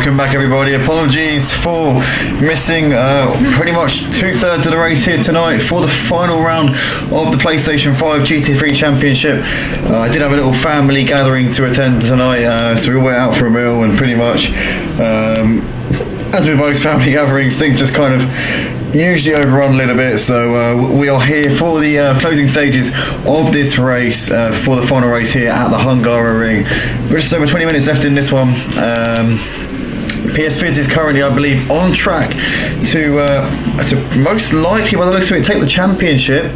Welcome back, everybody. Apologies for missing pretty much 2/3 of the race here tonight for the final round of the PlayStation 5 GT3 Championship. I did have a little family gathering to attend tonight, so we all went out for a meal, and pretty much as with most family gatherings, things just kind of usually overrun a little bit. So we are here for the closing stages of this race, for the final race here at the Hungaroring. We're just over 20 minutes left in this one. PS5 is currently, I believe, on track to most likely, by the looks of it, take the championship.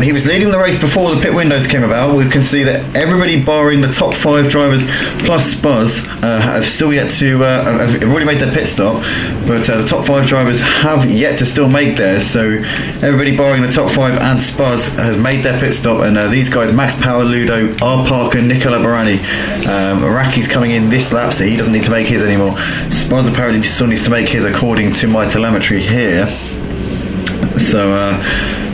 He was leading the race before the pit windows came about. We can see that everybody barring the top 5 drivers plus Spuzz have still yet to have already made their pit stop, but the top 5 drivers have yet to still make theirs. So everybody barring the top 5 and Spuzz has made their pit stop, and these guys, Max Power, Ludo, R. Parker, Nicola Barani, Raki's coming in this lap, so he doesn't need to make his anymore. Spuzz apparently still needs to make his according to my telemetry here. So,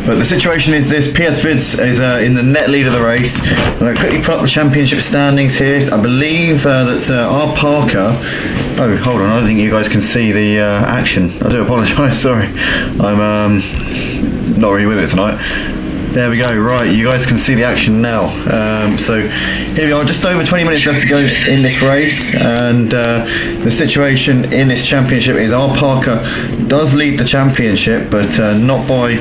but the situation is this: PS5 is in the net lead of the race. I'm going to quickly put up the championship standings here. I believe that R. Parker. Oh, hold on! I don't think you guys can see the action. I do apologise. Sorry, I'm not really with it tonight. There we go. Right, you guys can see the action now. So here we are, just over 20 minutes left to go in this race, and the situation in this championship is R. Parker does lead the championship, but not by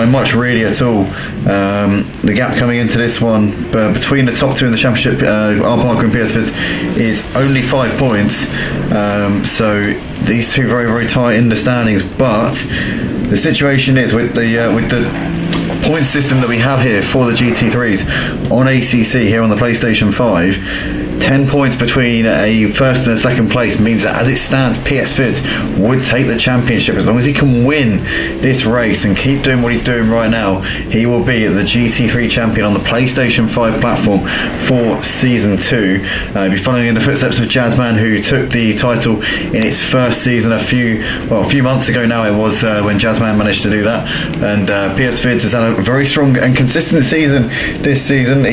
much really at all. The gap coming into this one between the top 2 in the championship, R. Parker and PS5, is only 5 points. So these two very, very tight in the standings. But the situation is with the point system that we have here for the GT3s on ACC here on the PlayStation 5, 10 points between a first and a second place means that as it stands, PS5 would take the championship. As long as he can win this race and keep doing what he's doing right now, he will be the GT3 champion on the PlayStation 5 platform for Season 2. He'll be following in the footsteps of Jazzman, who took the title in its first season a few months ago now. It was when Jazzman managed to do that, and PS5 has had a very strong and consistent season this season.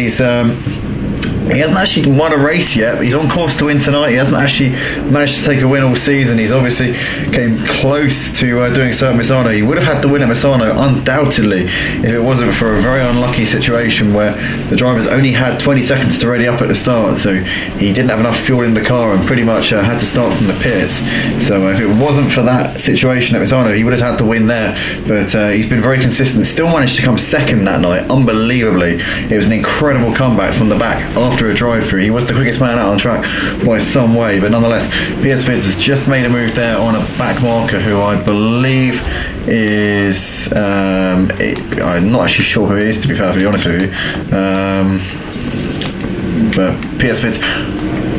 He hasn't actually won a race yet. He's on course to win tonight. He hasn't actually managed to take a win all season. He's obviously came close to doing so at Misano. He would have had the win at Misano undoubtedly if it wasn't for a very unlucky situation where the drivers only had 20 seconds to ready up at the start, so he didn't have enough fuel in the car and pretty much had to start from the pits. So if it wasn't for that situation at Misano, he would have had the win there. But he's been very consistent. Still managed to come second that night, unbelievably. It was an incredible comeback from the back after a drive-through. He was the quickest man out on track by some way, but nonetheless, PS5 has just made a move there on a back marker who I believe is I'm not actually sure who it is, to be perfectly honest with you, but PS5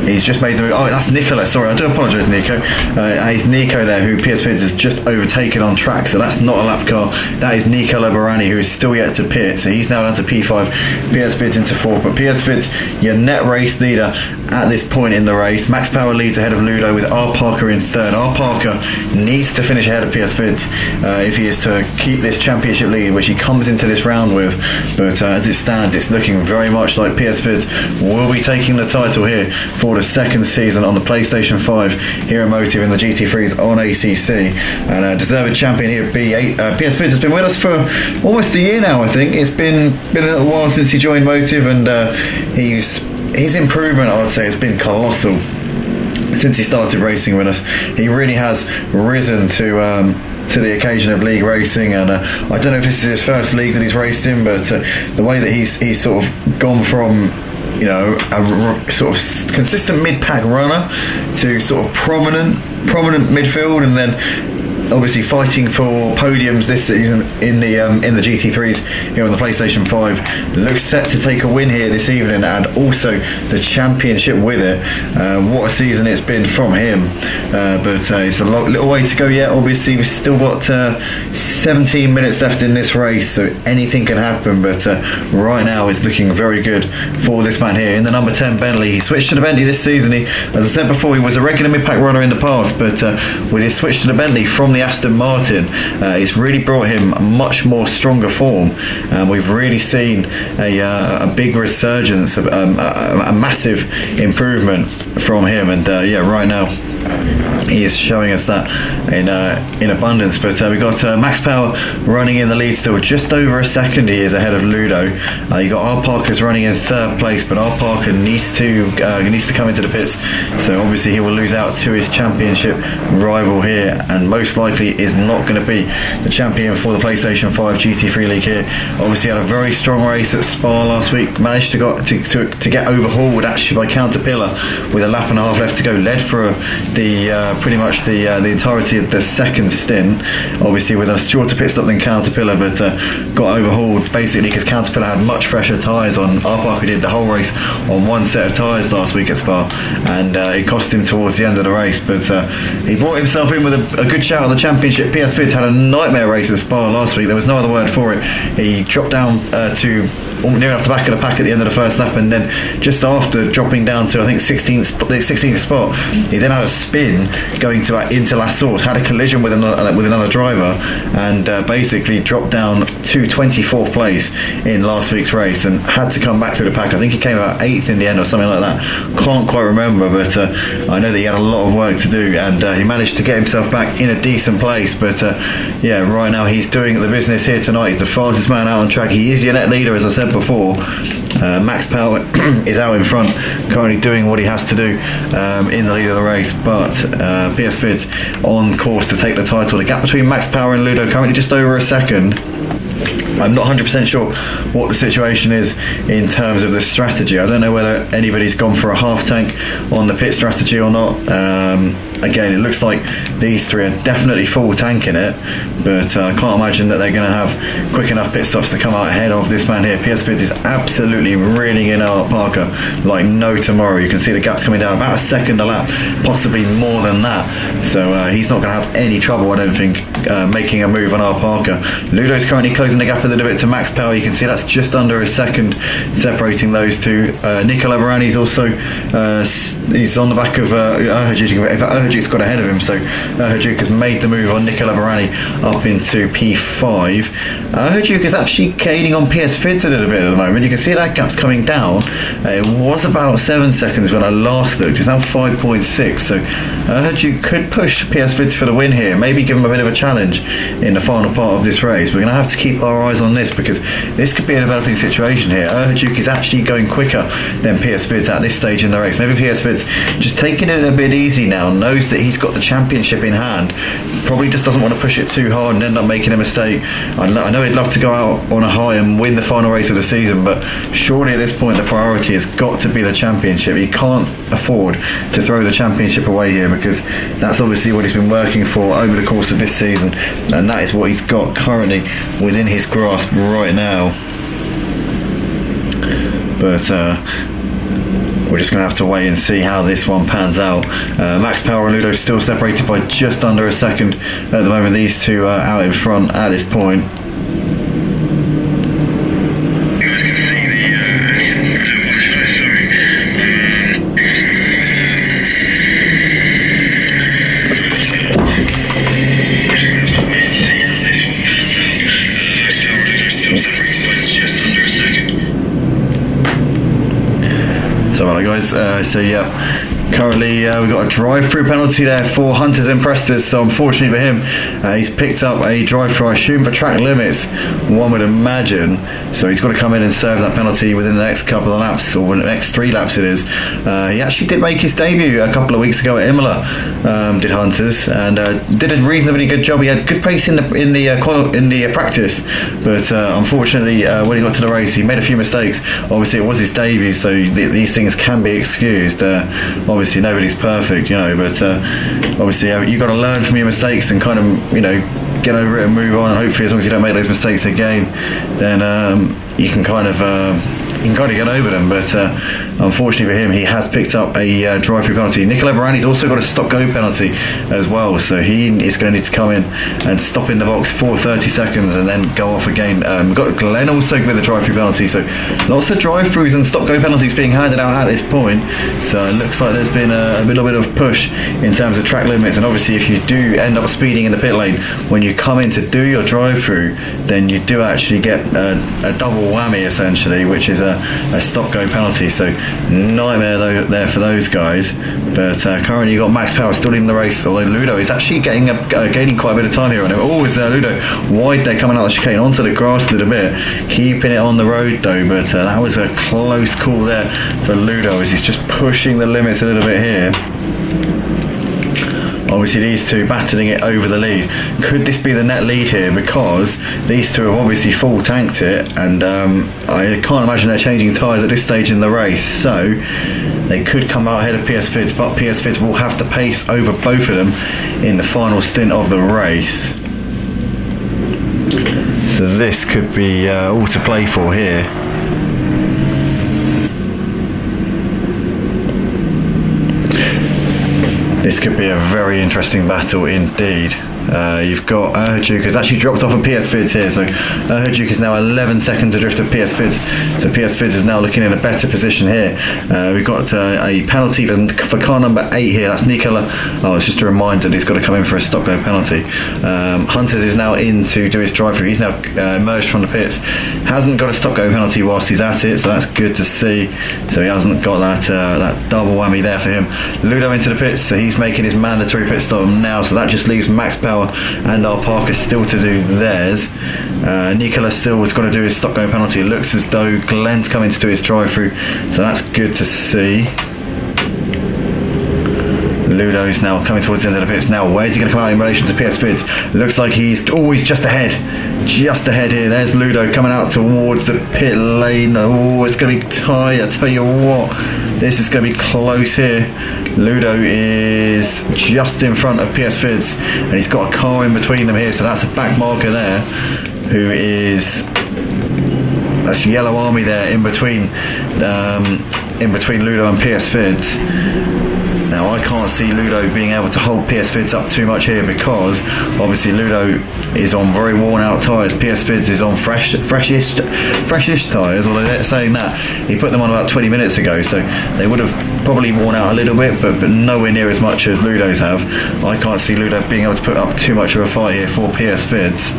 he's just made the move. Oh, that's Nicola. Sorry, I do apologise, Nico. It's Nico there, who PS5 has just overtaken on track, so that's not a lap car. That is Nicola Barani, who is still yet to pit, so he's now down to P5, PS5 into 4th. But PS5, your net race leader at this point in the race. Max Power leads ahead of Ludo with R. Parker in 3rd. R. Parker needs to finish ahead of PS5 if he is to keep this championship lead, which he comes into this round with. But as it stands, it's looking very much like PS5 will be taking the title here for the second season on the PlayStation 5 Hero Motive in the GT3s on ACC, and deserved champion here. PS5 has been with us for almost a year now. I think it's been a little while since he joined Motive, and his improvement, I would say, has been colossal since he started racing with us. He really has risen to the occasion of league racing, and I don't know if this is his first league that he's raced in, but the way that he's sort of gone from, you know, a sort of consistent mid-pack runner to sort of prominent midfield, and then obviously fighting for podiums this season in the GT3s here on the PlayStation 5. Looks set to take a win here this evening, and also the championship with it. What a season it's been from him, but it's a little way to go yet. Obviously we've still got 17 minutes left in this race, so anything can happen, but right now it's looking very good for this man here in the number 10 Bentley. He switched to the Bentley this season. As I said before, he was a regular mid-pack runner in the past, but with his switch to the Bentley from the Aston Martin. It's really brought him a much more stronger form, and we've really seen a big resurgence, a massive improvement from him. And yeah, right now he is showing us that in abundance. But we got Max Power running in the lead still, just over a second he is ahead of Ludo. You got R Parker's running in third place, but R Parker needs to come into the pits, so obviously he will lose out to his championship rival here, and most likely is not going to be the champion for the PlayStation 5 GT3 League here. Obviously had a very strong race at Spa last week, managed to get overhauled actually by Caterpillar with a lap and a half left to go, led for the pretty much the entirety of the second stint, obviously with a shorter pit stop than Caterpillar, but got overhauled basically because Caterpillar had much fresher tyres on. R Parker did the whole race on one set of tyres last week at Spa, and it cost him towards the end of the race, but he brought himself in with a good shout at the championship. PS Fids had a nightmare race at Spa last week, there was no other word for it. He dropped down to near enough the back of the pack at the end of the first lap, and then just after dropping down to I think 16th spot, he then had a spin going into last source, had a collision with another driver, and basically dropped down to 24th place in last week's race, and had to come back through the pack. I think he came out 8th in the end or something like that, can't quite remember, but I know that he had a lot of work to do, and he managed to get himself back in a decent place. But yeah, right now he's doing the business here tonight. He's the fastest man out on track. He is your net leader, as I said before. Max Power is out in front, currently doing what he has to do in the lead of the race, but PS Fids on course to take the title. The gap between Max Power and Ludo currently just over a second. I'm not 100% sure what the situation is in terms of the strategy. I don't know whether anybody's gone for a half tank on the pit strategy or not. Again, it looks like these three are definitely full tanking it, but I can't imagine that they're going to have quick enough pit stops to come out ahead of this man here. PS Fids is absolutely reeling in R Parker like no tomorrow. You can see the gaps coming down about a second a lap, possibly more than that, so he's not going to have any trouble, I don't think, making a move on R Parker. Ludo's currently closing the gap a little bit to Max Power. You can see that's just under a second separating those two. Nicola Barani's also he's on the back of Erhajuk. In fact, Erhajuk's got ahead of him, so Erhajuk has made the move on Nicola Barani up into P5. Erhajuk is actually gaining on PS Fids a little bit at the moment. You can see that gap's coming down. It was about 7 seconds when I last looked. It's now 5.6, so Erhajuk could push PS Fids for the win here, maybe give him a bit of a challenge in the final part of this race. We're going to have to keep our eyes on this, because this could be a developing situation here. Erhajuk is actually going quicker than PS Fids at this stage in the race. Maybe PS Fids just taking it a bit easy now, knows that he's got the championship in hand, probably just doesn't want to push it too hard and end up making a mistake. I know he'd love to go out on a high and win the final race of the season, but surely at this point the priority has got to be the championship. He can't afford to throw the championship away here, because that's obviously what he's been working for over the course of this season, and that is what he's got currently within his grasp right now. But we're just going to have to wait and see how this one pans out. Max Power and Ludo still separated by just under a second at the moment. These two are out in front at this point. So yeah, currently we've got a drive-through penalty there for Hunters and Prestas, so unfortunately for him, he's picked up a drive-through, I assume for track limits, one would imagine, so he's got to come in and serve that penalty within the next couple of laps, or the next 3 laps it is. He actually did make his debut a couple of weeks ago at Imola, did Hunters, and did a reasonably good job. He had good pace in the practice, but unfortunately when he got to the race he made a few mistakes. Obviously it was his debut, so these things can be excused. Obviously nobody's perfect, you know, but obviously you've got to learn from your mistakes and kind of, you know, get over it and move on, and hopefully as long as you don't make those mistakes again, then you can kind of can kind of get over them, but unfortunately for him, he has picked up a drive-through penalty. Nicola Barani's also got a stop-go penalty as well, so he is going to need to come in and stop in the box for 30 seconds and then go off again. Got Glenn also with a drive-through penalty, so lots of drive-throughs and stop-go penalties being handed out at this point. So it looks like there's been a little bit of push in terms of track limits, and obviously if you do end up speeding in the pit lane when you come in to do your drive-through, then you do actually get a double whammy essentially, which is a stop-go penalty. So nightmare there for those guys. But currently you've got Max Power still in the race, although Ludo is actually gaining quite a bit of time here on him. Oh, it's Ludo wide there coming out of the chicane onto the grass a little bit, keeping it on the road though, but that was a close call there for Ludo as he's just pushing the limits a little bit here. Obviously these two battling it over the lead. Could this be the net lead here, because these two have obviously full tanked it, and I can't imagine they're changing tyres at this stage in the race, so they could come out ahead of PS Fids, but PS Fids will have to pace over both of them in the final stint of the race. So this could be all to play for here. This could be a very interesting battle indeed. You've got Erhajuk has actually dropped off of PS Fids here, so Erhajuk is now 11 seconds adrift of PS Fids, so PS Fids is now looking in a better position here. We've got a penalty for car number 8 here, that's Nicola. Oh, it's just a reminder that he's got to come in for a stop-go penalty. Hunters is now in to do his drive-through. He's now emerged from the pits, hasn't got a stop-go penalty whilst he's at it, so that's good to see. So he hasn't got that double whammy there for him. Ludo into the pits, so he's making his mandatory pit stop now, so that just leaves Max Power and our Parker still to do theirs. Nicola still has got to do his stop-go penalty. It looks as though Glenn's coming to do his drive-through, so that's good to see. Ludo's now coming towards the end of the pits. Now where's he going to come out in relation to PS Fids? Looks like he's always just ahead here. There's Ludo coming out towards the pit lane. Oh, it's going to be tight, I tell you what, this is going to be close here. Ludo is just in front of PS Fids, and he's got a car in between them here, so that's a back marker there, who is, that's Yellow Army there in between Ludo and PS Fids. Now I can't see Ludo being able to hold PS Fids up too much here, because obviously Ludo is on very worn out tyres. PS Fids is on freshish tyres, although they're saying that he put them on about 20 minutes ago, so they would have probably worn out a little bit, but nowhere near as much as Ludo's have. I can't see Ludo being able to put up too much of a fight here for PS Fids.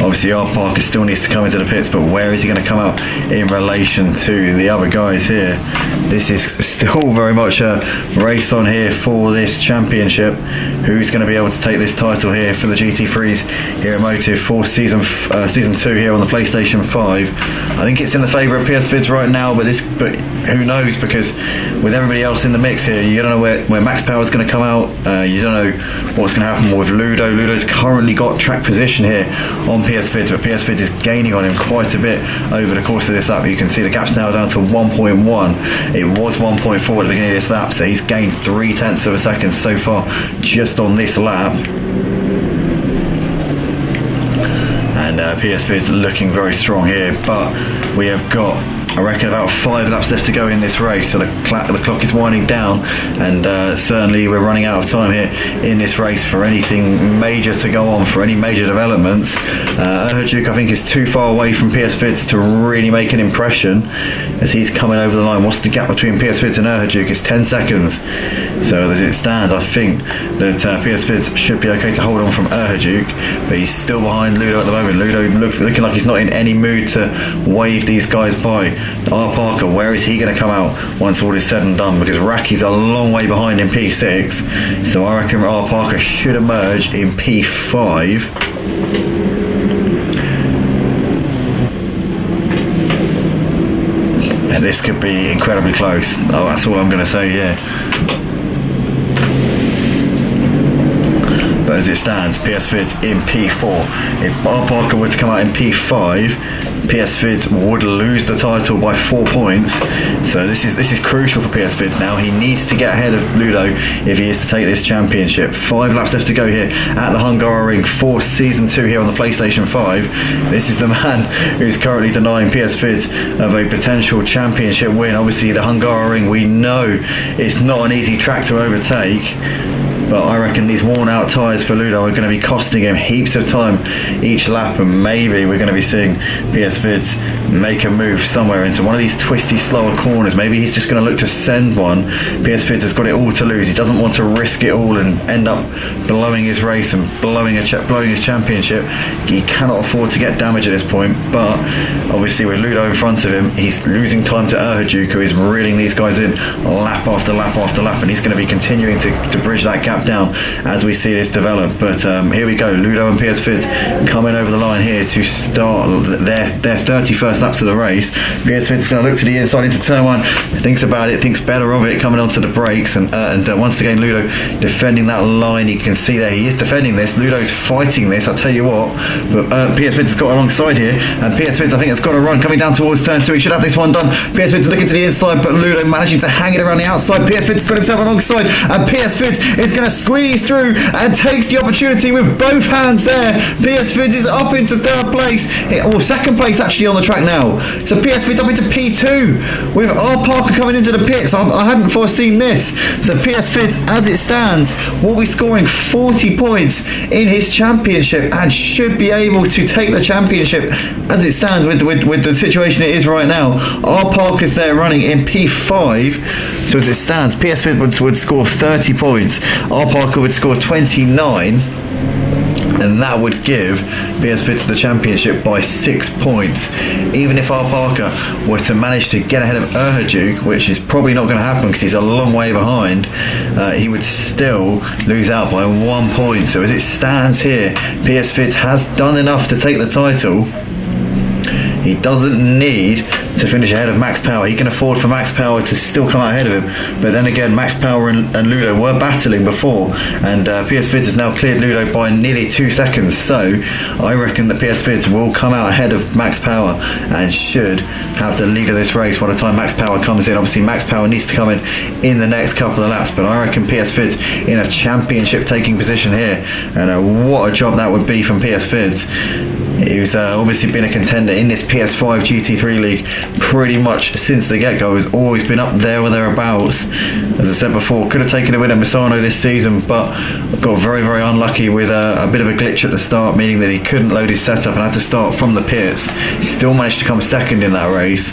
Obviously our Parker still needs to come into the pits, but where is he going to come out in relation to the other guys here? This is still very much a race on here for this championship. Who's going to be able to take this title here for the GT3s here at Motive for season 2 here on the PlayStation 5? I think it's in the favour of PS Fids right now, but who knows, because with everybody else in the mix here, you don't know where Max Power is going to come out. You don't know what's going to happen with Ludo. Ludo's currently got track position here on PS Fids, but PS Fids is gaining on him quite a bit over the course of this lap. You can see the gap's now down to 1.1. It was 1.4 at the beginning of this lap, so he's gained 0.3 of a second so far just on this lap. And PS Fids looking very strong here, but we have got, I reckon, about 5 laps left to go in this race, so the clock is winding down, and certainly we're running out of time here in this race for anything major to go on, for any major developments. Erhajuk, I think, is too far away from PS Fids to really make an impression as he's coming over the line. What's the gap between PS Fids and Erhajuk? It's 10 seconds. So as it stands, I think that PS Fids should be okay to hold on from Erhajuk, but he's still behind Ludo at the moment. Ludo looking like he's not in any mood to wave these guys by. R. Parker, where is he going to come out once all is said and done? Because Racky's a long way behind in P6, so I reckon R. Parker should emerge in P5. And this could be incredibly close. Oh, that's all I'm going to say here. But but as it stands, PS Vids in P4. If R Parker were to come out in P5, PS Vids would lose the title by 4 points. So this is crucial for PS Vids now. He needs to get ahead of Ludo if he is to take this championship. 5 laps left to go here at the Hungaroring for Season 2 here on the PlayStation 5. This is the man who's currently denying PS Vids of a potential championship win. Obviously the Hungaroring, we know it's not an easy track to overtake, but I reckon these worn out tyres for Ludo are going to be costing him heaps of time each lap, and maybe we're going to be seeing PS Vids make a move somewhere into one of these twisty slower corners. Maybe he's just going to look to send one. PS Vids has got it all to lose. He doesn't want to risk it all and end up blowing his race and blowing his championship. He cannot afford to get damage at this point, but obviously with Ludo in front of him, he's losing time to Erhajuk, who is reeling these guys in lap after lap after lap, and he's going to be continuing to bridge that gap down as we see this develop. But here we go, Ludo and PS Vids coming over the line here to start their 31st laps of the race. PS Vids is going to look to the inside into turn 1, thinks about it, thinks better of it, coming onto the brakes, and once again Ludo defending that line. You can see there he is defending this. Ludo's fighting this, I'll tell you what, but PS Vids has got alongside here, and PS Vids I think has got a run coming down towards turn 2. He should have this one done. PS Vids looking to the inside, but Ludo managing to hang it around the outside. PS Vids got himself alongside, and PS Vids is going to squeeze through and takes the opportunity with both hands there. PS Vids is up into 3rd place, or 2nd place actually on the track now. So PS Vids up into P2 with R Parker coming into the pits. I hadn't foreseen this. So PS Vids, as it stands, will be scoring 40 points in his championship and should be able to take the championship as it stands with the situation it is right now. R Parker's there running in P5, so as it stands, PS Vids would score 30 points. R Parker would score 29, and that would give PS Vids the championship by 6 points. Even if R Parker were to manage to get ahead of Erhajuk, which is probably not going to happen because he's a long way behind, he would still lose out by 1 point. So as it stands here, PS Vids has done enough to take the title. He doesn't need to finish ahead of Max Power. He can afford for Max Power to still come out ahead of him. But then again, Max Power and Ludo were battling before, and PS Vids has now cleared Ludo by nearly 2 seconds. So I reckon that PS Vids will come out ahead of Max Power and should have the lead of this race by the time Max Power comes in. Obviously, Max Power needs to come in the next couple of laps, but I reckon PS Vids in a championship taking position here, and what a job that would be from PS Vids. He's obviously been a contender in this PS5 GT3 league pretty much since the get-go. Has always been up there or thereabouts. As I said before, could have taken a win at Misano this season, but got very, very unlucky with a bit of a glitch at the start, meaning that he couldn't load his setup and had to start from the pits. He still managed to come 2nd in that race.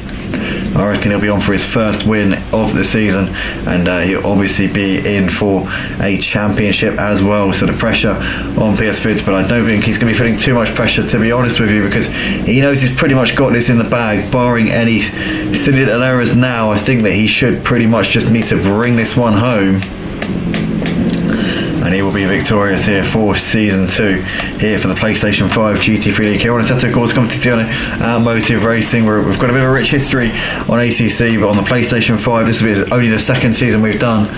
I reckon he'll be on for his first win of the season, and he'll obviously be in for a championship as well. So the pressure on PS Vids, but I don't think he's going to be feeling too much pressure, to be honest with you, because he knows he's pretty much got this in the bag. Barring any silly little errors now, I think that he should pretty much just need to bring this one home, and he will be victorious here for Season 2 here for the PlayStation 5 GT3 League here on Assetto Corsa Competizione Motive Racing. We've got a bit of a rich history on ACC, but on the PlayStation 5 this is only the 2nd season we've done.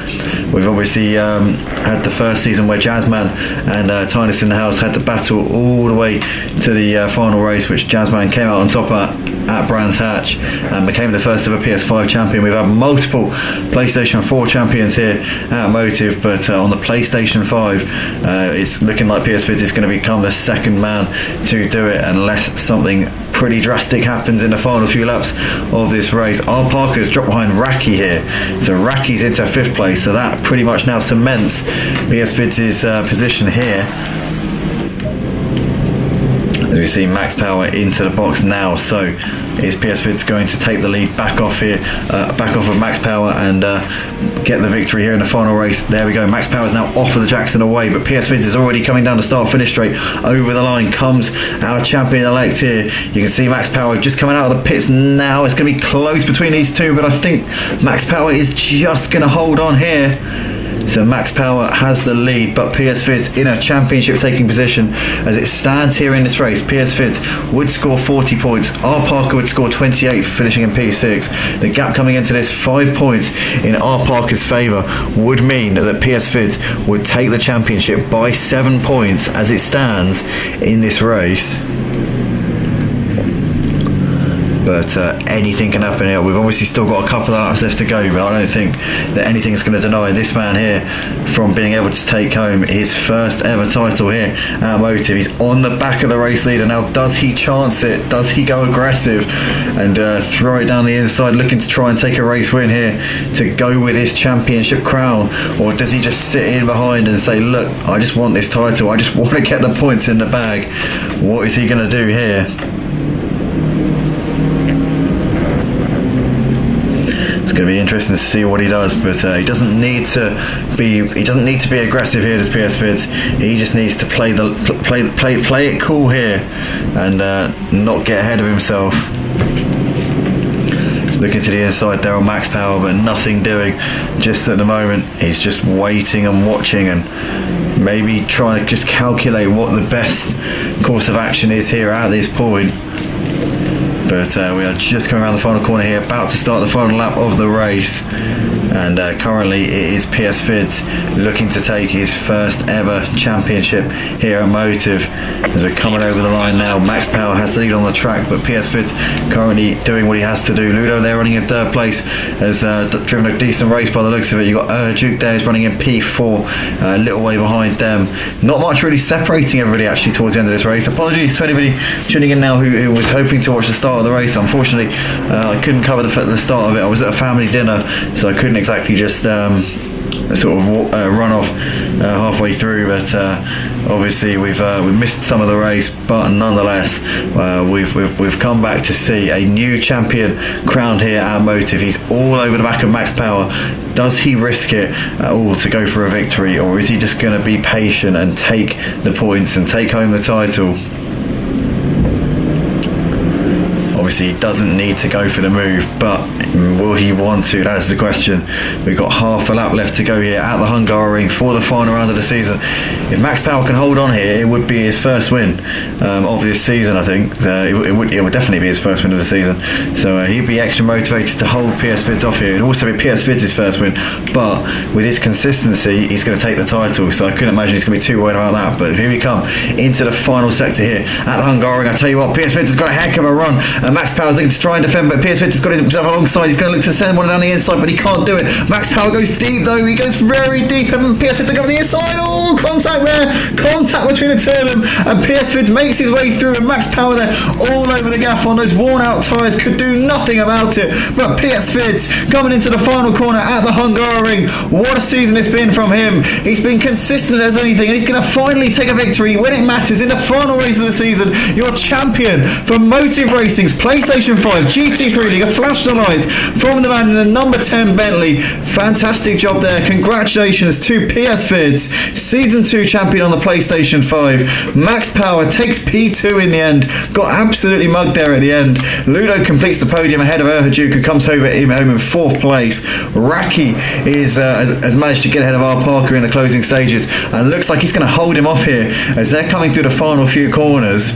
We've obviously had the 1st season where Jazzman and Tynus in the house had to battle all the way to the final race, which Jazzman came out on top at Brands Hatch and became the first ever PS5 champion. We've had multiple PlayStation 4 champions here at Motive, but on the PlayStation 5 it's looking like PS Vids is going to become the 2nd man to do it, unless something pretty drastic happens in the final few laps of this race. R Parker's dropped behind Raki here, so Raki's into 5th place, so that pretty much now cements PS Vids' position here. As we see Max Power into the box now, so is PS Vids going to take the lead back off here, back off of Max Power, and get the victory here in the final race. There we go, Max Power is now off of the Jackson away, but PS Vids is already coming down the start finish straight. Over the line comes our champion-elect here. You can see Max Power just coming out of the pits now. It's going to be close between these two, but I think Max Power is just going to hold on here. So Max Power has the lead, but PS Vids in a championship taking position. As it stands here in this race, PS Vids would score 40 points. R. Parker would score 28 for finishing in P6. The gap coming into this, 5 points in R. Parker's favour, would mean that PS Vids would take the championship by 7 points as it stands in this race. But anything can happen here. We've obviously still got a couple of laps left to go, but I don't think that anything is going to deny this man here from being able to take home his first ever title here at Motive. He's on the back of the race leader now. Does he chance it? Does he go aggressive and throw it down the inside, looking to try and take a race win here to go with his championship crown? Or does he just sit in behind and say, look, I just want this title, I just want to get the points in the bag? What is he going to do here? It's going to be interesting to see what he does, but he doesn't need to be aggressive here, does PS Vids. He just needs to play it cool here and not get ahead of himself. Just looking to the inside there on Max Power, but nothing doing just at the moment. He's just waiting and watching and maybe trying to just calculate what the best course of action is here at this point. But we are just coming around the final corner here, about to start the final lap of the race, and currently it is PS Vids looking to take his first ever championship here at Motive. As we're coming over the line now, Max Power has the lead on the track, but PS Vids currently doing what he has to do. Ludo there running in third place, has driven a decent race by the looks of it. You've got Duke there is running in P4, a little way behind them. Not much really separating everybody actually towards the end of this race. Apologies to anybody tuning in now who was hoping to watch the start of the race. Unfortunately, I couldn't cover the start of it. I was at a family dinner, so I couldn't exactly just sort of run off halfway through, but obviously we've missed some of the race, but nonetheless we've come back to see a new champion crowned here at Motive. He's all over the back of Max Power. Does he risk it at all to go for a victory, or is he just going to be patient and take the points and take home the title? Obviously he doesn't need to go for the move, but will he want to? That's the question. We've got half a lap left to go here at the Hungaroring for the final round of the season. If Max Power can hold on here, it would be his first win of this season, I think. It would definitely be his first win of the season. So he'd be extra motivated to hold PS Vids off here. It'd also be PS Vids' first win, but with his consistency, he's going to take the title. So I couldn't imagine he's going to be too worried about that. But here we come into the final sector here at the Hungaroring. I tell you what, PS Vids has got a heck of a run. Max Power's looking to try and defend, but PS Vids has got himself alongside. He's going to look to send one down the inside, but he can't do it. Max Power goes deep though. He goes very deep, and PS Vids are going on the inside. Oh, contact there. Contact between the two of them, and PS Vids makes his way through, and Max Power there all over the gaff on those worn out tyres, could do nothing about it. But PS Vids coming into the final corner at the Hungaroring. What a season it's been from him. He's been consistent as anything, and he's going to finally take a victory when it matters in the final race of the season. Your champion from Motive Racing's PlayStation 5 GT3 League, a flash to lights from the man in the number 10 Bentley. Fantastic job there. Congratulations to PS Vids, Season 2 champion on the PlayStation 5. Max Power takes P2 in the end. Got absolutely mugged there at the end. Ludo completes the podium ahead of Duke, who comes home in 4th place. Raki has managed to get ahead of R. Parker in the closing stages, and looks like he's going to hold him off here as they're coming through the final few corners.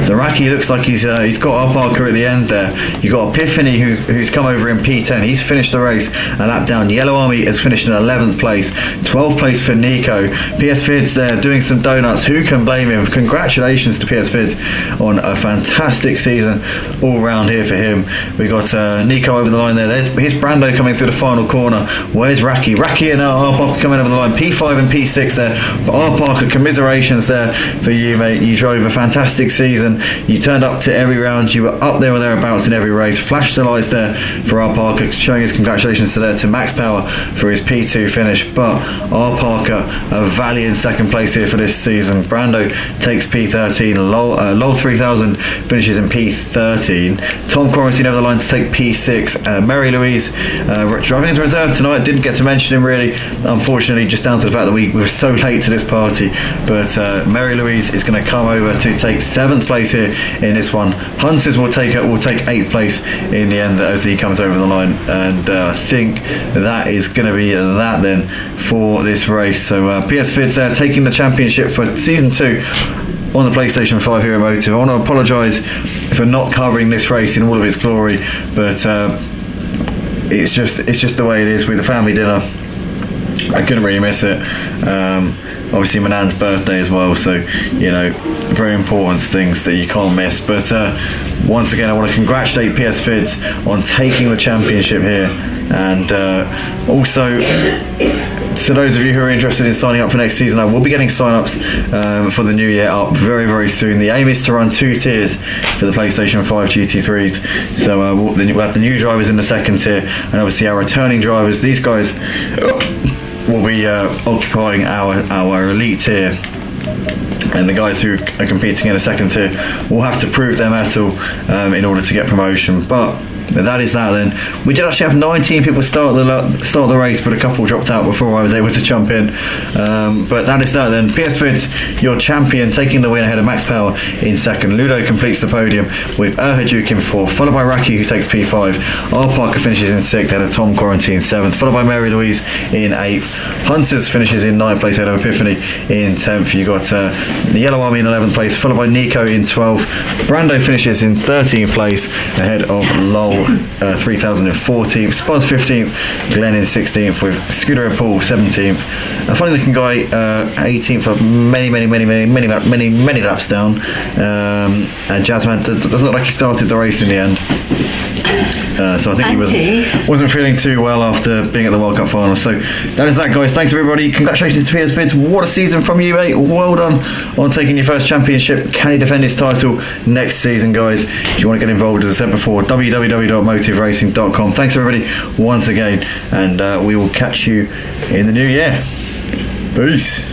So Raki looks like he's got R. Parker at the end there. You've got Epiphany who's come over in P10. He's finished the race a lap down. Yellow Army has finished in 11th place. 12th place for Nico. PS Vids there doing some donuts. Who can blame him? Congratulations to PS Vids on a fantastic season all round here for him. We got Nico over the line there. Here's Brando coming through the final corner. Where's Raki? Raki and R. Parker coming over the line. P5 and P6 there. But R. Parker, commiserations there for you, mate. You drove a fantastic season. You turned up to every round. You were up there or thereabouts in every race. Flashed the lights there for R. Parker, showing his congratulations to Max Power for his P2 finish. But R. Parker, a valiant second place here for this season. Brando takes P13. Lol 3000 finishes in P13. Tom Quarantine over the line to take P6. Mary Louise driving as a reserve tonight. Didn't get to mention him really, unfortunately, just down to the fact that we were so late to this party. But Mary Louise is going to come over to take 7th place place here in this one. Hunters will take 8th place in the end as he comes over the line, and I think that is going to be that then for this race. So PS Fids taking the championship for season 2 on the PlayStation 5 Hero Motive. I want to apologise for not covering this race in all of its glory, but it's just the way it is with the family dinner. I couldn't really miss it. Obviously my nan's birthday as well, so you know, very important things that you can't miss. But once again, I want to congratulate PS Fids on taking the championship here, and also to those of you who are interested in signing up for next season, I will be getting sign-ups for the new year up very, very soon. The aim is to run 2 tiers for the PlayStation 5 GT3s. So we'll have the new drivers in the 2nd tier, and obviously our returning drivers. These guys will be occupying our elite tier, and the guys who are competing in the 2nd tier will have to prove their mettle in order to get promotion. But that is that then. We did actually have 19 people start the race, but a couple dropped out before I was able to jump in. But that is that then. PS Fids, your champion, taking the win ahead of Max Power in 2nd. Ludo completes the podium with Erhajuk in 4th, followed by Raki, who takes P5. R Parker finishes in 6th, ahead of Tom Quarantine 7th, followed by Mary Louise in 8th. Hunters finishes in 9th place, ahead of Epiphany in 10th. You got the Yellow Army in 11th place, followed by Nico in 12th. Brando finishes in 13th place, ahead of LOL 3000 in 14th, Spaz 15th, Glenn in 16th, with Scooter and Paul 17th. A funny looking guy 18th for many laps down, and Jazzman doesn't look like he started the race in the end. So I think he wasn't feeling too well after being at the World Cup final. So that is that, guys. Thanks everybody. Congratulations to PS Fids. What a season from you, mate. Well done on taking your first championship. Can he defend his title next season, guys? If you want to get involved, as I said before, www.motiveracing.com. Thanks everybody once again, and we will catch you in the new year. Peace.